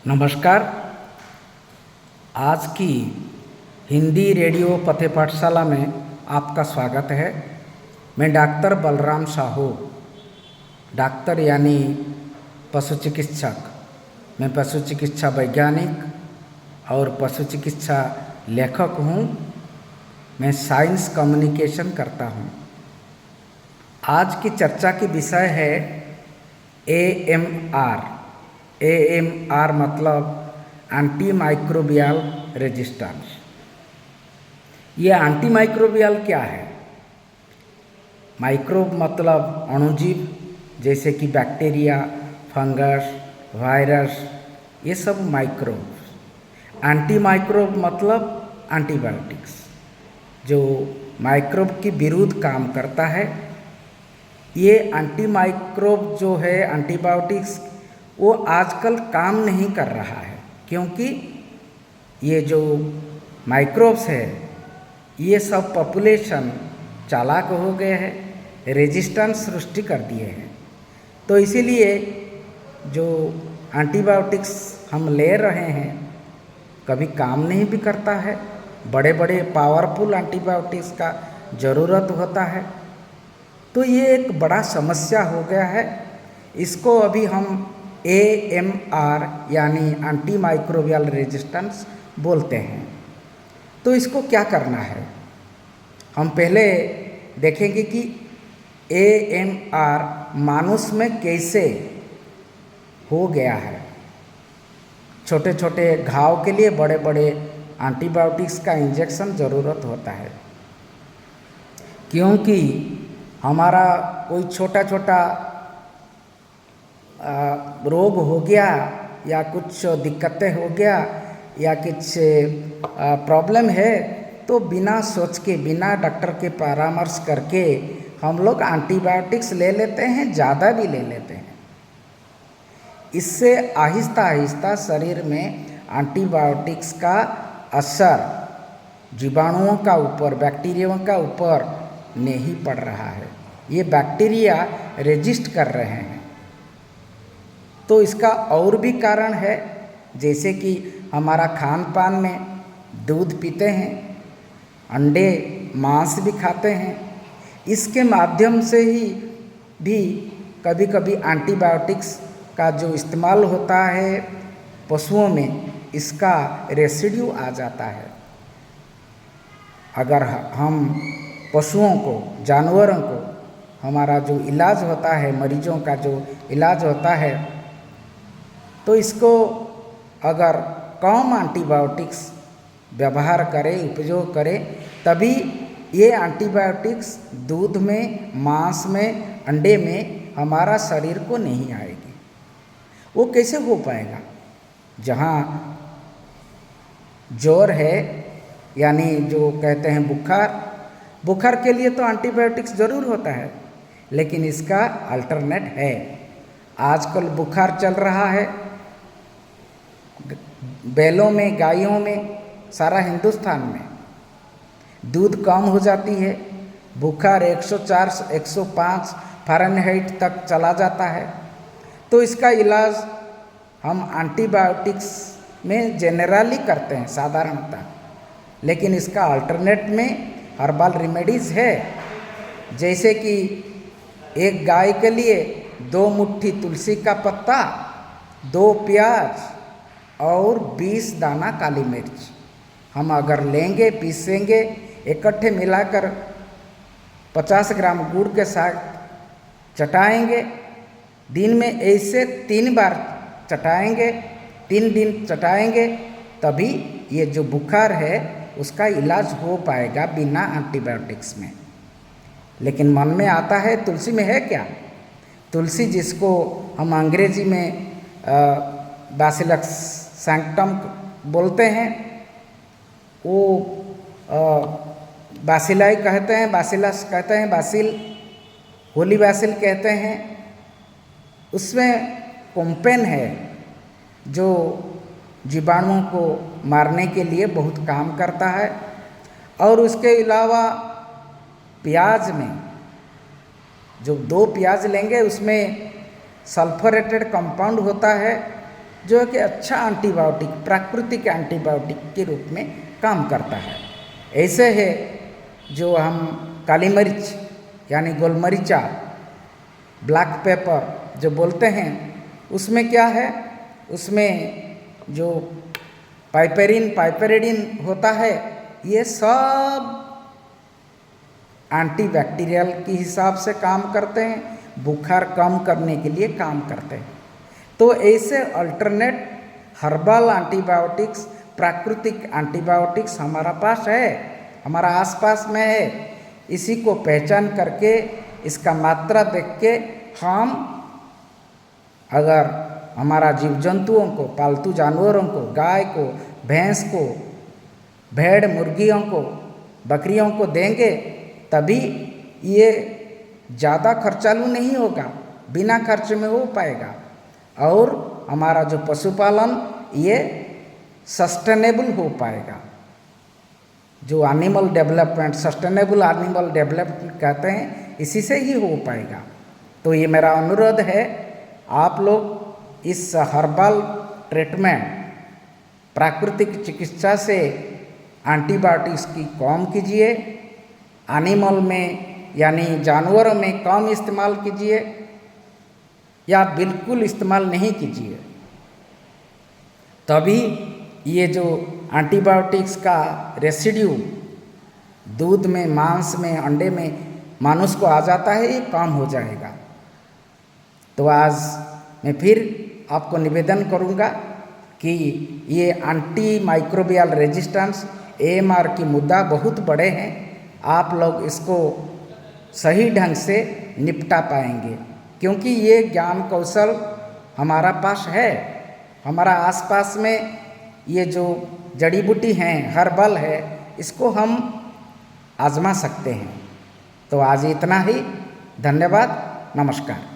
नमस्कार। आज की हिंदी रेडियो पथे पाठशाला में आपका स्वागत है। मैं डॉक्टर बलराम साहू, डॉक्टर यानी पशु चिकित्सक। मैं पशु चिकित्सा वैज्ञानिक और पशु चिकित्सा लेखक हूँ। मैं साइंस कम्युनिकेशन करता हूँ। आज की चर्चा की विषय है AMR। AMR मतलब एंटी माइक्रोबियल रेजिस्टेंस। ये एंटी माइक्रोबियल क्या है? माइक्रोब मतलब अणुजीव, जैसे कि बैक्टीरिया, फंगस, वायरस, ये सब माइक्रोब। एंटी माइक्रोब मतलब एंटीबायोटिक्स, जो माइक्रोब के विरुद्ध काम करता है। ये एंटी माइक्रोब जो है एंटीबायोटिक्स, वो आजकल काम नहीं कर रहा है, क्योंकि ये जो माइक्रोब्स है ये सब पॉपुलेशन चालाक हो गए हैं, रेजिस्टेंस सृष्टि कर दिए हैं। तो इसीलिए जो एंटीबायोटिक्स हम ले रहे हैं कभी काम नहीं भी करता है। बड़े बड़े पावरफुल एंटीबायोटिक्स का ज़रूरत होता है। तो ये एक बड़ा समस्या हो गया है। इसको अभी हम AMR यानी एंटी माइक्रोबियल रेजिस्टेंस बोलते हैं। तो इसको क्या करना है, हम पहले देखेंगे कि AMR मनुष्य में कैसे हो गया है। छोटे छोटे घाव के लिए बड़े बड़े एंटीबायोटिक्स का इंजेक्शन ज़रूरत होता है, क्योंकि हमारा कोई छोटा छोटा रोग हो गया या कुछ दिक्कतें हो गया या कुछ प्रॉब्लम है, तो बिना सोच के, बिना डॉक्टर के परामर्श करके हम लोग एंटीबायोटिक्स ले लेते हैं, ज़्यादा भी ले लेते हैं। इससे आहिस्ता आहिस्ता शरीर में एंटीबायोटिक्स का असर जीवाणुओं का ऊपर, बैक्टीरियाओं का ऊपर नहीं पड़ रहा है। ये बैक्टीरिया रेजिस्ट कर रहे हैं। तो इसका और भी कारण है, जैसे कि हमारा खान पान में दूध पीते हैं, अंडे, मांस भी खाते हैं। इसके माध्यम से ही भी कभी कभी एंटीबायोटिक्स का जो इस्तेमाल होता है पशुओं में, इसका रेसिड्यू आ जाता है। अगर हम पशुओं को, जानवरों को, हमारा जो इलाज होता है, मरीजों का जो इलाज होता है, तो इसको अगर कम एंटीबायोटिक्स व्यवहार करें, उपयोग करें, तभी ये एंटीबायोटिक्स दूध में, मांस में, अंडे में हमारा शरीर को नहीं आएगी। वो कैसे हो पाएगा? जहाँ ज्वर है, यानी जो कहते हैं बुखार के लिए तो एंटीबायोटिक्स ज़रूर होता है, लेकिन इसका अल्टरनेट है। आजकल बुखार चल रहा है बैलों में, गायों में, सारा हिंदुस्तान में दूध कम हो जाती है। बुखार 104, 105 फ़ारेनहाइट तक चला जाता है। तो इसका इलाज हम एंटीबायोटिक्स में जेनरली करते हैं, साधारणतः, लेकिन इसका अल्टरनेट में हर्बल रेमेडीज़ है। जैसे कि एक गाय के लिए 2 मुट्ठी तुलसी का पत्ता, 2 प्याज और 20 दाना काली मिर्च हम अगर लेंगे, पीसेंगे, इकट्ठे मिलाकर 50 ग्राम गुड़ के साथ चटाएंगे, दिन में ऐसे 3 बार चटाएंगे, 3 दिन चटाएंगे, तभी ये जो बुखार है उसका इलाज हो पाएगा बिना एंटीबायोटिक्स में। लेकिन मन में आता है तुलसी में है क्या? तुलसी, जिसको हम अंग्रेजी में बैसिलस सैंक्टम बोलते हैं, वो बासिलाई कहते हैं, बासिलस कहते हैं, बासिल, होली बासिल कहते हैं। उसमें कोम्पेन है जो जीवाणुओं को मारने के लिए बहुत काम करता है। और उसके अलावा प्याज में, जो 2 प्याज लेंगे उसमें सल्फरेटेड कंपाउंड होता है, जो कि अच्छा एंटीबायोटिक, प्राकृतिक एंटीबायोटिक के रूप में काम करता है। ऐसे है जो हम काली मिर्च यानी गोलमरीचा, ब्लैक पेपर जो बोलते हैं, उसमें क्या है, उसमें जो पाइपेरिडिन होता है, ये सब एंटीबैक्टीरियल के हिसाब से काम करते हैं, बुखार कम करने के लिए काम करते हैं। तो ऐसे अल्टरनेट हर्बल एंटीबायोटिक्स, प्राकृतिक एंटीबायोटिक्स हमारा पास है, हमारा आसपास में है। इसी को पहचान करके, इसका मात्रा देख के हम अगर हमारा जीव जंतुओं को, पालतू जानवरों को, गाय को, भैंस को, भेड़ मुर्गियों को, बकरियों को देंगे, तभी ये ज़्यादा खर्चालू नहीं होगा, बिना खर्च में हो पाएगा। और हमारा जो पशुपालन ये सस्टेनेबल हो पाएगा। जो animal development, sustainable animal development कहते हैं, इसी से ही हो पाएगा। तो ये मेरा अनुरोध है, आप लोग इस हर्बल ट्रीटमेंट, प्राकृतिक चिकित्सा से एंटीबायोटिक्स की कम कीजिए, एनिमल में यानी जानवरों में कम इस्तेमाल कीजिए या बिल्कुल इस्तेमाल नहीं कीजिए। तभी ये जो एंटीबायोटिक्स का रेसिड्यू दूध में, मांस में, अंडे में मनुष्य को आ जाता है, ये कम हो जाएगा। तो आज मैं फिर आपको निवेदन करूँगा कि ये एंटी माइक्रोबियल रेजिस्टेंस AMR की मुद्दा बहुत बड़े हैं, आप लोग इसको सही ढंग से निपटा पाएंगे, क्योंकि ये ज्ञान कौशल हमारा पास है। हमारा आसपास में ये जो जड़ी बूटी हैं, हर्बल है, इसको हम आजमा सकते हैं। तो आज इतना ही, धन्यवाद, नमस्कार।